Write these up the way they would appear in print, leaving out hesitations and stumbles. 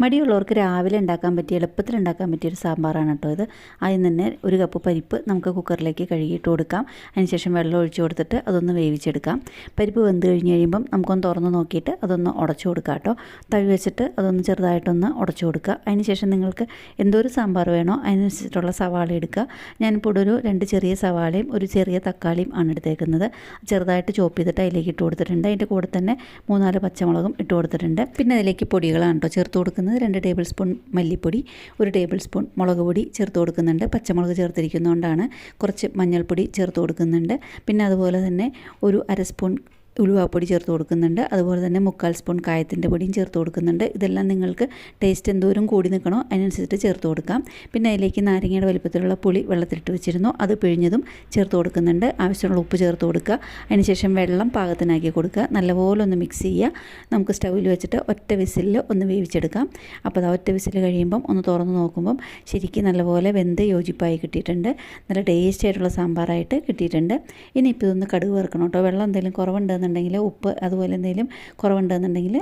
മടിയുള്ളവർക്ക് രാവിലെ ഉണ്ടാക്കാൻ പറ്റിയ എളുപ്പത്തിൽ ഉണ്ടാക്കാൻ പറ്റിയൊരു സാമ്പാറാണ് കേട്ടോ ഇത്. ആദ്യം തന്നെ ഒരു കപ്പ് പരിപ്പ് നമുക്ക് കുക്കറിലേക്ക് കഴുകിയിട്ട് കൊടുക്കാം. അതിനുശേഷം വെള്ളം ഒഴിച്ച് കൊടുത്തിട്ട് അതൊന്ന് വേവിച്ചെടുക്കാം. പരിപ്പ് വെന്ത് കഴിഞ്ഞ് കഴിയുമ്പം നമുക്കൊന്ന് തുറന്ന് നോക്കിയിട്ട് അതൊന്ന് ഉടച്ചു കൊടുക്കാം കേട്ടോ. തവി വെച്ചിട്ട് അതൊന്ന് ചെറുതായിട്ടൊന്ന് ഉടച്ചു കൊടുക്കുക. അതിനുശേഷം നിങ്ങൾക്ക് എന്തോരം സാമ്പാർ വേണോ അതിനനുസരിച്ചിട്ടുള്ള സവാള എടുക്കുക. ഞാനിപ്പോൾ ഒരു 2 ചെറിയ സവാളയും ഒരു ചെറിയ തക്കാളിയും ആണ് എടുത്തേക്കുന്നത്. ചെറുതായിട്ട് ചോപ്പ് ചെയ്തിട്ട് അതിലേക്ക് ഇട്ട് കൊടുത്തിട്ടുണ്ട്. അതിൻ്റെ കൂടെ തന്നെ 3-4 പച്ചമുളകും ഇട്ട് കൊടുത്തിട്ടുണ്ട്. പിന്നെ അതിലേക്ക് പൊടികളാണ് കേട്ടോ ചേർത്ത് കൊടുക്കുന്നത്. 2 ടേബിൾ സ്പൂൺ മല്ലിപ്പൊടി, 1 ടേബിൾ സ്പൂൺ മുളക് പൊടി ചേർത്ത് കൊടുക്കുന്നുണ്ട്. പച്ചമുളക് ചേർത്തിരിക്കുന്നതുകൊണ്ടാണ് കുറച്ച് മഞ്ഞൾപ്പൊടി ചേർത്ത് കൊടുക്കുന്നുണ്ട്. പിന്നെ അതുപോലെ തന്നെ ഒരു 1/2 സ്പൂൺ ഉലുവാപ്പൊടി ചേർത്ത് കൊടുക്കുന്നുണ്ട്. അതുപോലെ തന്നെ 3/4 സ്പൂൺ കായത്തിൻ്റെ പൊടിയും ചേർത്ത് കൊടുക്കുന്നുണ്ട്. ഇതെല്ലാം നിങ്ങൾക്ക് ടേസ്റ്റ് എന്തോരം കൂടി നിൽക്കണോ അതിനനുസരിച്ച് ചേർത്ത് കൊടുക്കാം. പിന്നെ അതിലേക്ക് നാരങ്ങയുടെ വലുപ്പത്തിലുള്ള പുളി വെള്ളത്തിലിട്ട് വെച്ചിരുന്നു, അത് പിഴിഞ്ഞതും ചേർത്ത് കൊടുക്കുന്നുണ്ട്. ആവശ്യമുള്ള ഉപ്പ് ചേർത്ത് കൊടുക്കുക. അതിനുശേഷം വെള്ളം പാകത്തിനാക്കി കൊടുക്കുക. നല്ലപോലെ ഒന്ന് മിക്സ് ചെയ്യുക. നമുക്ക് സ്റ്റൗവിൽ വെച്ചിട്ട് ഒറ്റ വിസിലിൽ ഒന്ന് വേവിച്ചെടുക്കാം. അപ്പോൾ അത് ഒറ്റ വിസിൽ കഴിയുമ്പം ഒന്ന് തുറന്ന് നോക്കുമ്പം ശരിക്കും നല്ലപോലെ വെന്ത് യോജിപ്പായി കിട്ടിയിട്ടുണ്ട്. നല്ല ടേസ്റ്റ് ആയിട്ടുള്ള സാമ്പാറായിട്ട് കിട്ടിയിട്ടുണ്ട്. ഇനിയിപ്പോൾ ഇതൊന്ന് കടുക് വറുക്കണം കേട്ടോ. വെള്ളം എന്തെങ്കിലും കുറവുണ്ടെന്നുണ്ടെങ്കിൽ ഉപ്പ് അതുപോലെ എന്തെങ്കിലും കുറവുണ്ടെന്നുണ്ടെങ്കിൽ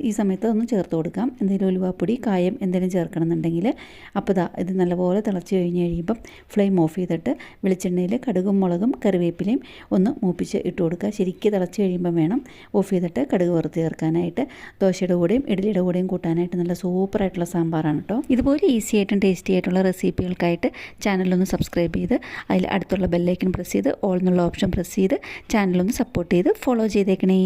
ഈ സമയത്ത് ഒന്ന് ചേർത്ത് കൊടുക്കാം. എന്തെങ്കിലും ഉലുവാപ്പൊടി കായം എന്തെങ്കിലും ചേർക്കണമെന്നുണ്ടെങ്കിൽ. അപ്പോൾ ഇത് നല്ലപോലെ തിളച്ച് കഴിഞ്ഞ് കഴിയുമ്പം ഫ്ലെയിം ഓഫ് ചെയ്തിട്ട് വെളിച്ചെണ്ണയിൽ കടുകും മുളകും കറിവേപ്പിലയും ഒന്ന് മൂപ്പിച്ച് ഇട്ട് കൊടുക്കുക. ശരിക്കും തിളച്ച് കഴിയുമ്പം വേണം ഓഫ് ചെയ്തിട്ട് കടുക് വറുത്ത് ചേർക്കാനായിട്ട്. ദോശയുടെ കൂടെയും ഇഡ്ഡലിയുടെ കൂടെയും കൂട്ടാനായിട്ട് നല്ല സൂപ്പറായിട്ടുള്ള സാമ്പാറാണ് കേട്ടോ. ഇതുപോലെ ഈസി ആയിട്ടും ടേസ്റ്റി ആയിട്ടുള്ള റെസിപ്പികൾക്കായിട്ട് ചാനലൊന്ന് സബ്സ്ക്രൈബ് ചെയ്ത് അതിൽ അടുത്തുള്ള ബെല്ലൈക്കൺ പ്രസ് ചെയ്ത് ഓൾ എന്നുള്ള ഓപ്ഷൻ പ്രസ് ചെയ്ത് ചാനലൊന്ന് സപ്പോർട്ട് ചെയ്ത് ഫോളോ ചെയ്തേക്കണേ.